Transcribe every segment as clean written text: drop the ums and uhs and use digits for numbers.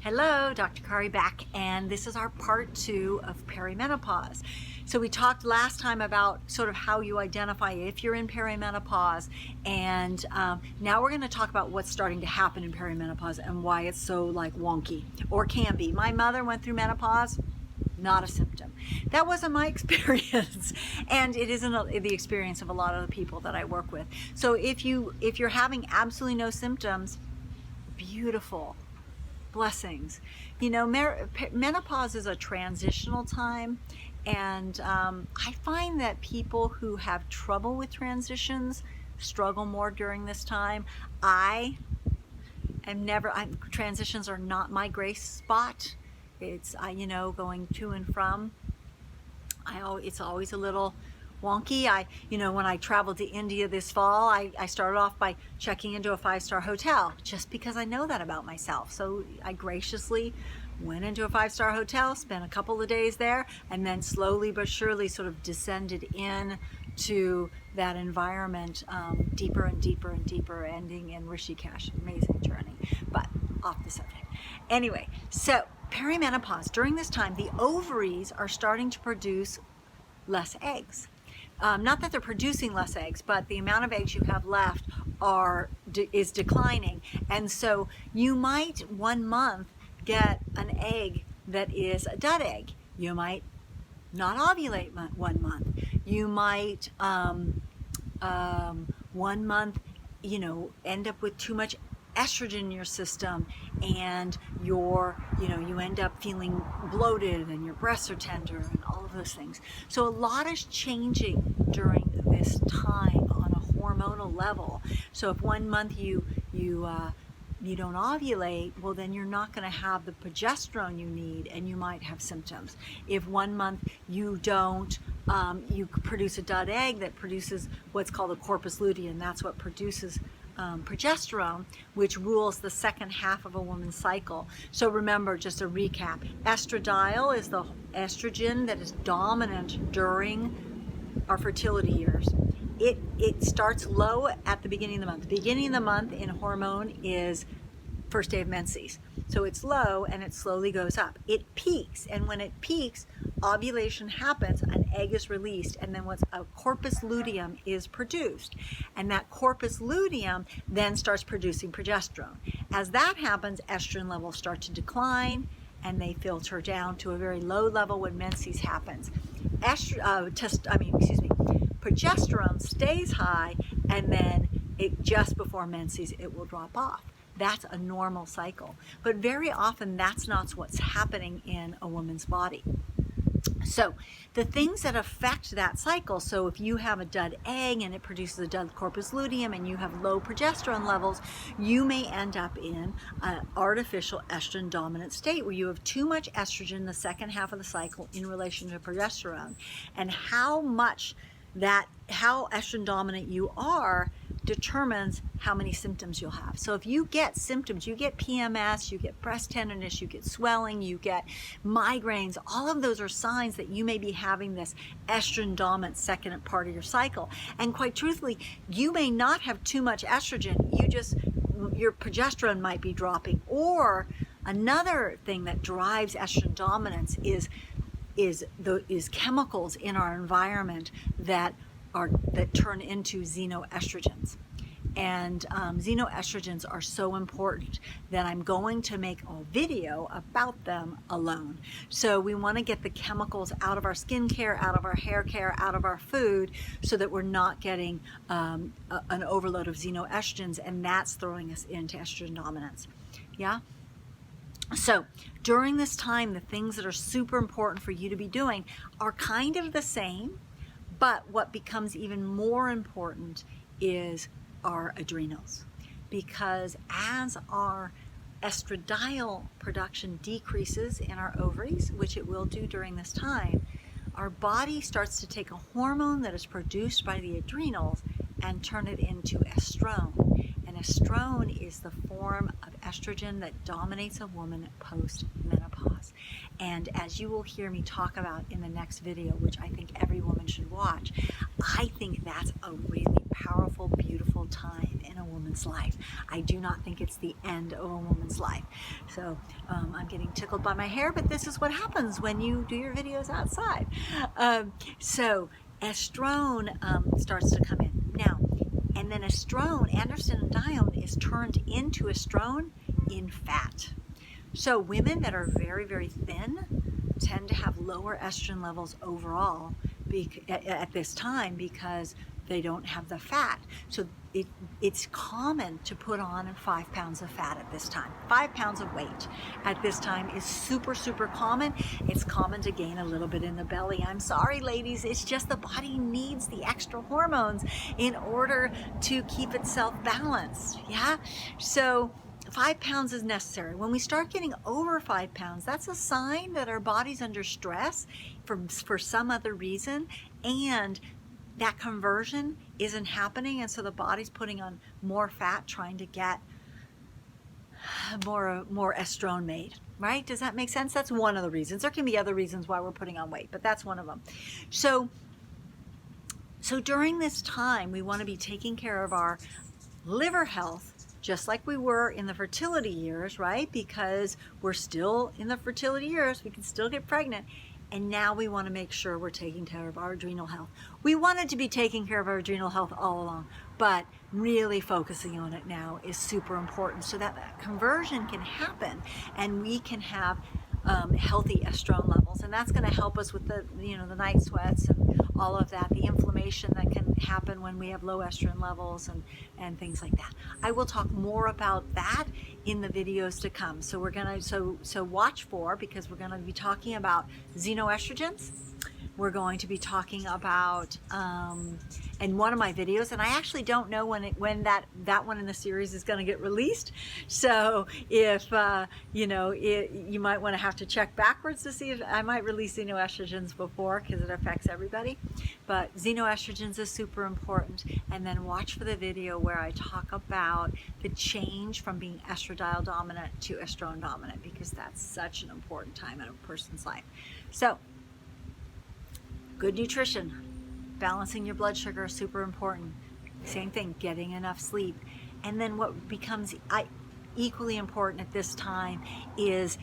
Hello, Dr. Kari back, and this is our part 2 of perimenopause. So we talked last time about sort of how you identify if you're in perimenopause, and now we're going to talk about what's starting to happen in perimenopause and why it's so like wonky, or can be. My mother went through menopause, not a symptom. That wasn't my experience, and it isn't the experience of a lot of the people that I work with. So if you're having absolutely no symptoms, beautiful. Blessings. You know, menopause is a transitional time, and I find that people who have trouble with transitions struggle more during this time. Transitions are not my grace spot. It's, going to and from. It's always a little wonky. When I traveled to India this fall, I started off by checking into a 5-star hotel just because I know that about myself. So I graciously went into a 5-star hotel, spent a couple of days there, and then slowly but surely sort of descended in to that environment, deeper and deeper and deeper, ending in Rishikesh. Amazing journey, but off the subject. Anyway, so perimenopause, during this time, the ovaries are starting to produce less eggs. Not that they're producing less eggs, but the amount of eggs you have left is declining. And so you might 1 month get an egg that is a dud egg. You might not ovulate 1 month. You might 1 month, end up with too much estrogen in your system, and you end up feeling bloated and your breasts are tender and all of those things. So a lot is changing during this time on a hormonal level. So if 1 month you don't ovulate, well, then you're not going to have the progesterone you need, and you might have symptoms. If 1 month you don't, you produce a dud egg that produces what's called a corpus luteum. That's what produces progesterone, which rules the second half of a woman's cycle. So remember, just a recap, estradiol is the estrogen that is dominant during our fertility years. It starts low at the beginning of the month. The beginning of the month in hormone is first day of menses. So it's low and it slowly goes up. It peaks, and when it peaks, ovulation happens, an egg is released, and then what's a corpus luteum is produced. And that corpus luteum then starts producing progesterone. As that happens, estrogen levels start to decline, and they filter down to a very low level when menses happens. Progesterone stays high, and then just before menses, it will drop off. That's a normal cycle. But very often, that's not what's happening in a woman's body. So the things that affect that cycle, so if you have a dud egg and it produces a dud corpus luteum and you have low progesterone levels, you may end up in an artificial estrogen dominant state where you have too much estrogen in the second half of the cycle in relation to progesterone. And how estrogen dominant you are determines how many symptoms you'll have. So if you get symptoms, you get PMS, you get breast tenderness, you get swelling, you get migraines, all of those are signs that you may be having this estrogen dominant second part of your cycle. And quite truthfully, you may not have too much estrogen, your progesterone might be dropping. Or another thing that drives estrogen dominance is chemicals in our environment that turn into xenoestrogens. And xenoestrogens are so important that I'm going to make a video about them alone. So we want to get the chemicals out of our skincare, out of our hair care, out of our food, so that we're not getting an overload of xenoestrogens, and that's throwing us into estrogen dominance. Yeah? So during this time, the things that are super important for you to be doing are kind of the same, but what becomes even more important is our adrenals. Because as our estradiol production decreases in our ovaries, which it will do during this time, our body starts to take a hormone that is produced by the adrenals and turn it into estrone. And estrone is the form of estrogen that dominates a woman post-menopause. And as you will hear me talk about in the next video, which I think every woman should watch, I think that's a really powerful, beautiful time in a a woman's life. I do not think it's the end of a woman's life. So I'm getting tickled by my hair, but this is what happens when you do your videos outside. So estrone starts to come in. Now, and then estrone, androstenedione, is turned into estrone in fat. So women that are very, very thin tend to have lower estrogen levels overall at this time because they don't have the fat. So it's common to put on 5 pounds of fat at this time. 5 pounds of weight at this time is super, super common. It's common to gain a little bit in the belly. I'm sorry, ladies. It's just the body needs the extra hormones in order to keep itself balanced. Yeah. So 5 pounds is necessary. When we start getting over 5 pounds, that's a sign that our body's under stress for some other reason, and that conversion isn't happening, and so the body's putting on more fat, trying to get more estrone made, right? Does that make sense? That's one of the reasons. There can be other reasons why we're putting on weight, but that's one of them. So during this time, we want to be taking care of our liver health, just like we were in the fertility years, right? Because we're still in the fertility years, we can still get pregnant. And now we want to make sure we're taking care of our adrenal health. We wanted to be taking care of our adrenal health all along, but really focusing on it now is super important so that that conversion can happen and we can have healthy estrone levels. And that's going to help us with the night sweats and all of that, the inflammation that can happen when we have low estrogen levels and things like that. I will talk more about that in the videos to come. So we're going to, so watch for, because we're going to be talking about xenoestrogens. We're going to be talking about, in one of my videos, and I actually don't know when that one in the series is going to get released. So if, you might want to have to check backwards to see if I might release xenoestrogens before, because it affects everybody. But xenoestrogens is super important. And then watch for the video where I talk about the change from being estradiol dominant to estrone dominant, because that's such an important time in a person's life. So, good nutrition, balancing your blood sugar is super important. Same thing, getting enough sleep. And then what becomes equally important at this time is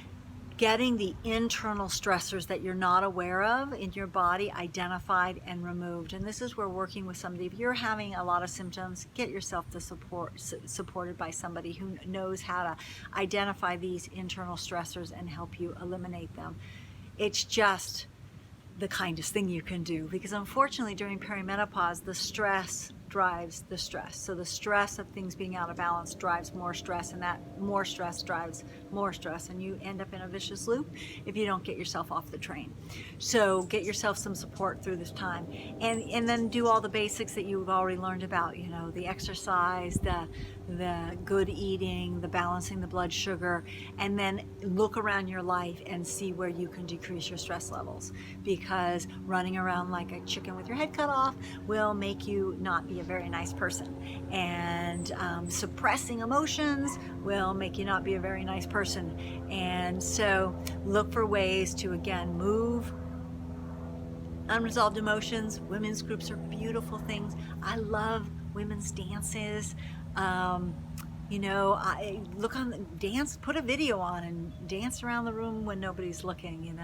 getting the internal stressors that you're not aware of in your body identified and removed. And this is where working with somebody, if you're having a lot of symptoms, get yourself supported by somebody who knows how to identify these internal stressors and help you eliminate them. It's just the kindest thing you can do, because unfortunately during perimenopause the stress drives the stress. So the stress of things being out of balance drives more stress, and that more stress drives more stress, and you end up in a vicious loop if you don't get yourself off the train. So get yourself some support through this time, and then do all the basics that you've already learned about, the exercise, the good eating, the balancing the blood sugar, and then look around your life and see where you can decrease your stress levels, because running around like a chicken with your head cut off will make you not be a very nice person, and suppressing emotions will make you not be a very nice person. And so look for ways to, again, move unresolved emotions. Women's groups are beautiful things. I love women's dances. I look on the dance, put a video on and dance around the room when nobody's looking,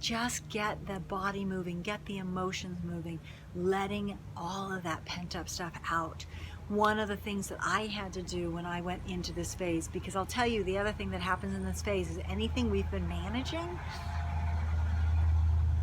just get the body moving, get the emotions moving, letting all of that pent up stuff out. One of the things that I had to do when I went into this phase, because I'll tell you, the other thing that happens in this phase is anything we've been managing,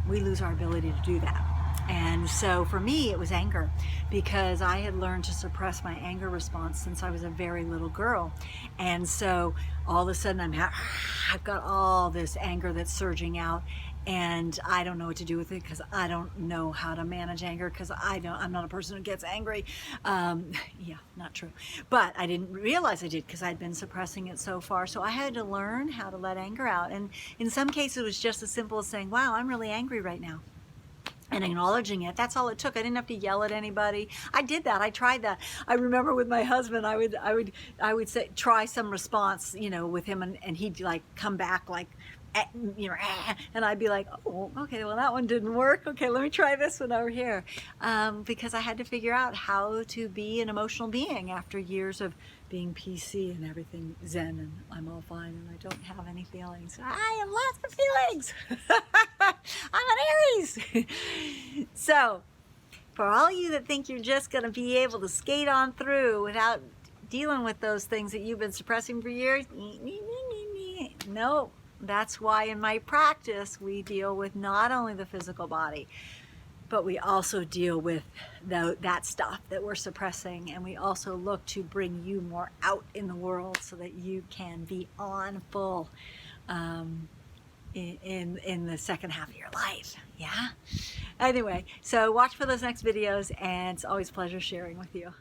we lose our ability to do that. And so for me, it was anger, because I had learned to suppress my anger response since I was a very little girl. And so all of a sudden I've got all this anger that's surging out, and I don't know what to do with it, because I don't know how to manage anger, because I'm not a person who gets angry. Yeah, not true. But I didn't realize I did, because I'd been suppressing it so far. So I had to learn how to let anger out. And in some cases, it was just as simple as saying, wow, I'm really angry right now. and acknowledging it. That's all it took. I didn't have to yell at anybody. I did that. I tried that. I remember with my husband, I would say, try some response, you know, with him, and he'd like come back like, you know, and I'd be like, oh, okay, well that one didn't work. Okay, let me try this one over here, because I had to figure out how to be an emotional being after years of being PC and everything zen, and I'm all fine and I don't have any feelings. I have lots of feelings. I'm an Aries. So for all you that think you're just going to be able to skate on through without dealing with those things that you've been suppressing for years, no. That's why in my practice we deal with not only the physical body, but we also deal with that stuff that we're suppressing, and we also look to bring you more out in the world so that you can be on full in the second half of your life. Yeah. Anyway, so watch for those next videos, and it's always a pleasure sharing with you.